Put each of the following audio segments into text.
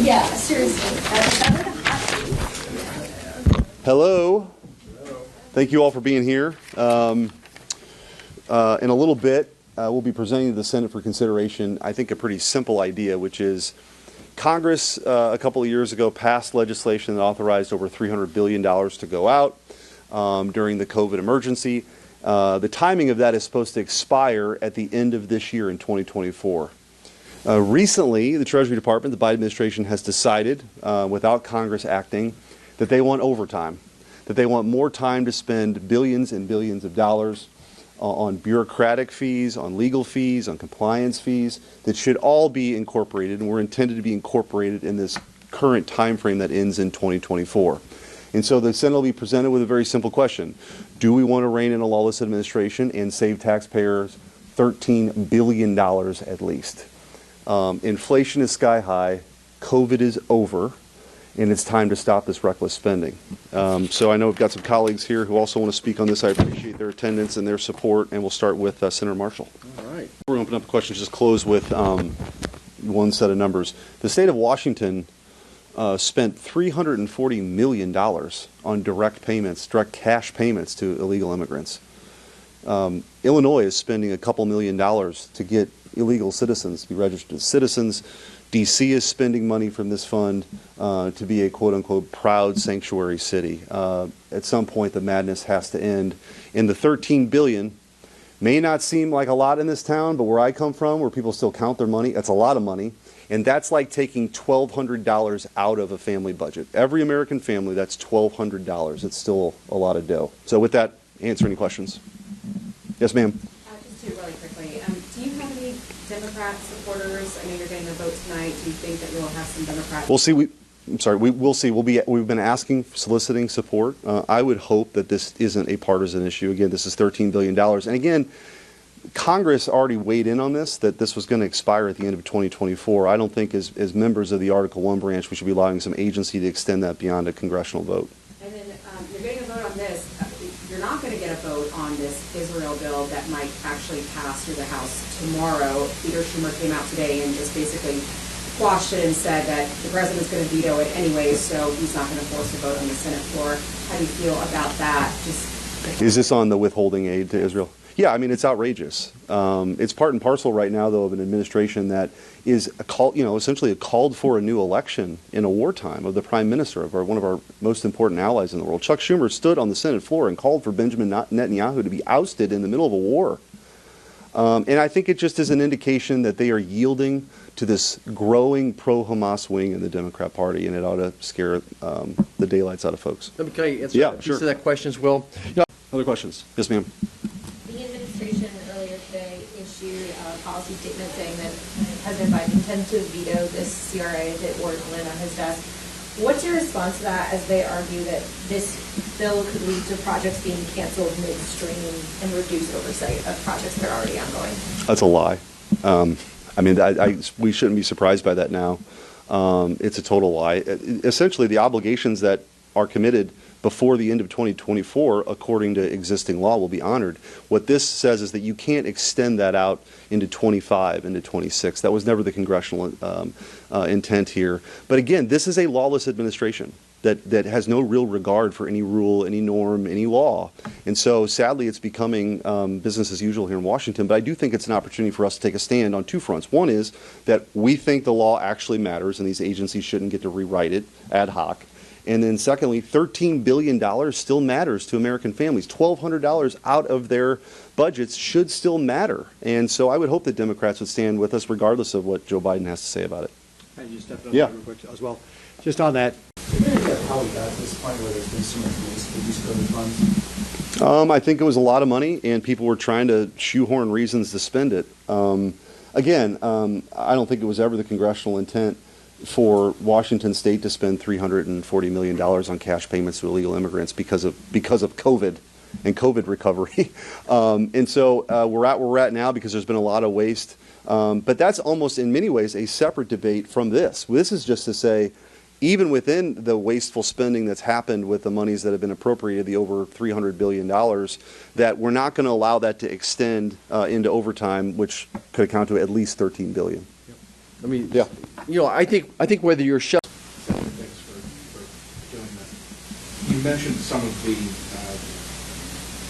Yeah, seriously. Hello. Thank you all for being here. In a little bit, we'll be presenting to the Senate for consideration, I think, a pretty simple idea, which is Congress a couple of years ago passed legislation that authorized over $300 billion to go out during the COVID emergency. The timing of that is supposed to expire at the end of this year in 2024. Recently, the Treasury Department, the Biden administration, has decided, without Congress acting, that they want overtime, that they want more time to spend billions and billions of dollars on bureaucratic fees, on legal fees, on compliance fees, that should all be incorporated, and were intended to be incorporated in this current time frame that ends in 2024. And so the Senate will be presented with a very simple question. Do we want to rein in a lawless administration and save taxpayers $13 billion at least? Inflation is sky high, COVID is over, and it's time to stop this reckless spending. So I know we've got some colleagues here who also want to speak on this. I appreciate their attendance and their support, and we'll start with Senator Marshall. All right. We're going to open up questions, just close with one set of numbers. The state of Washington spent $340 million on direct payments, direct cash payments to illegal immigrants. Illinois is spending a couple $1 million to get illegal citizens to be registered as citizens. D.C. is spending money from this fund to be a quote-unquote proud sanctuary city. At some point, the madness has to end. And the $13 billion may not seem like a lot in this town, but where I come from, where people still count their money, that's a lot of money. And that's like taking $1,200 out of a family budget. Every American family, that's $1,200. It's still a lot of dough. So with that, answer any questions. Yes, ma'am. Just really quickly, do you have any Democrat supporters? I know you're getting a vote tonight. Do you think that you'll have some Democrats? We'll see. We'll see. We've been asking, soliciting support. I would hope that this isn't a partisan issue. Again, this is $13 billion. And again, Congress already weighed in on this, that this was going to expire at the end of 2024. I don't think as members of the Article 1 branch, we should be allowing some agency to extend that beyond a congressional vote. And then you're getting a vote on this. You're not going to get a vote on this Israel bill that might actually pass through the House tomorrow. Peter Schmitt came out today and just basically quashed it and said that the president's going to veto it anyway, so he's not going to force a vote on the Senate floor. How do you feel about that? Is this on the withholding aid to Israel? Yeah, I mean, it's outrageous. It's part and parcel right now, though, of an administration that is essentially called for a new election in a wartime of the prime minister of one of our most important allies in the world. Chuck Schumer stood on the Senate floor and called for Benjamin Netanyahu to be ousted in the middle of a war. And I think it just is an indication that they are yielding to this growing pro-Hamas wing in the Democrat Party, and it ought to scare the daylights out of folks. Let me can I answer sure. that question as well? Other questions? Yes, ma'am. The administration earlier today issued a policy statement saying that President Biden intends to veto this CRA that Ward land on his desk. What's your response to that as they argue that this bill could lead to projects being canceled midstream and reduce oversight of projects that are already ongoing? That's a lie. I mean, we shouldn't be surprised by that now. It's a total lie. Essentially, the obligations that are committed before the end of 2024, according to existing law, will be honored. What this says is that you can't extend that out into 25, into 26. That was never the congressional intent here. But again, this is a lawless administration that has no real regard for any rule, any norm, any law. And so sadly, it's becoming business as usual here in Washington. But I do think it's an opportunity for us to take a stand on two fronts. One is that we think the law actually matters and these agencies shouldn't get to rewrite it ad hoc. And then secondly, $13 billion still matters to American families. $1,200 out of their budgets should still matter. And so I would hope that Democrats would stand with us regardless of what Joe Biden has to say about it. Can I just step up real quick as well? Just on that. How we got to this point where there's been so much waste with these COVID funds? I think it was a lot of money, and people were trying to shoehorn reasons to spend it. Again, I don't think it was ever the congressional intent for Washington State to spend $340 million on cash payments to illegal immigrants because of COVID and COVID recovery. And so we're at where we're at now because there's been a lot of waste. But that's almost in many ways a separate debate from this. This is just to say, even within the wasteful spending that's happened with the monies that have been appropriated, the over $300 billion, that we're not going to allow that to extend into overtime, which could account to at least $13 billion. Yep. I mean, Yeah. you know, I think whether you're Thanks for doing that. You mentioned some of the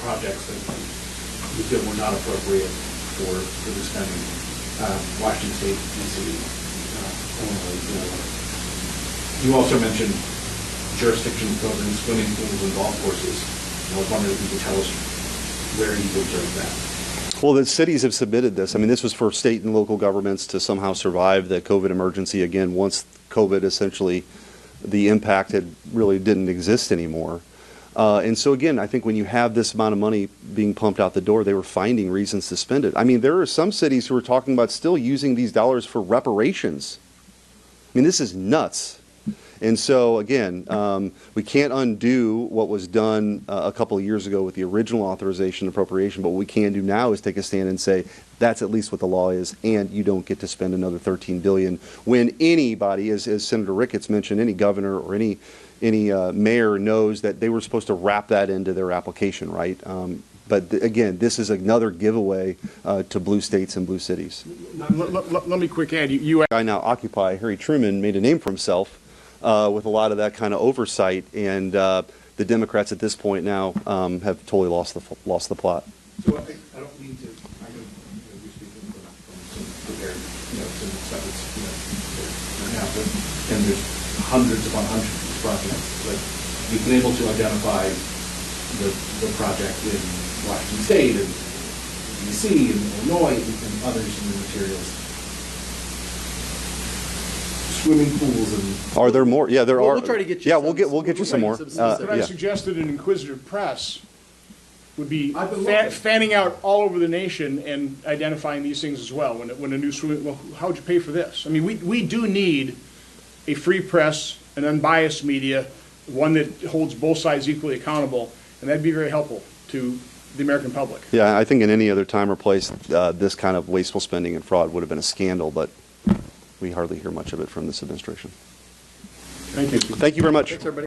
projects that you feel were not appropriate for the spending. Washington State, D.C., Illinois. You also mentioned jurisdictions building swimming pools and golf courses. And I was wondering if you could tell us where you observed that. Well, the cities have submitted this. I mean, this was for state and local governments to somehow survive the COVID emergency again once COVID essentially, the impact really didn't exist anymore. And so again, I think when you have this amount of money being pumped out the door, they were finding reasons to spend it. I mean, there are some cities who are talking about still using these dollars for reparations. I mean, this is nuts. And so again, we can't undo what was done a couple of years ago with the original authorization appropriation, but what we can do now is take a stand and say that's at least what the law is, and you don't get to spend another $13 billion when anybody, as Senator Ricketts mentioned, any governor or any mayor knows that they were supposed to wrap that into their application, right? But again, this is another giveaway to blue states and blue cities. Let me quick add, you I now occupy, Harry Truman made a name for himself with a lot of that kind of oversight, and the Democrats at this point now have totally lost the plot. So I don't mean to, I know you're speaking from some prepared notes and stuff that's, now, but, and there's hundreds upon hundreds of these projects, but you've been able to identify the project in Washington State and D.C. and Illinois and others in the materials. Swimming pools and... Are there more? Yeah, there are. We'll try to get you Yeah, some- we'll get you some more. What I Yeah. suggested in Inquisitive Press would be I've been looking. fanning out all over the nation and identifying these things as well. When a new swimming, well, how would you pay for this? I mean, we do need a free press, an unbiased media, one that holds both sides equally accountable, and that'd be very helpful to the American public. Yeah, I think in any other time or place, this kind of wasteful spending and fraud would have been a scandal, but we hardly hear much of it from this administration. Thank you. Thank you very much. Thanks, everybody.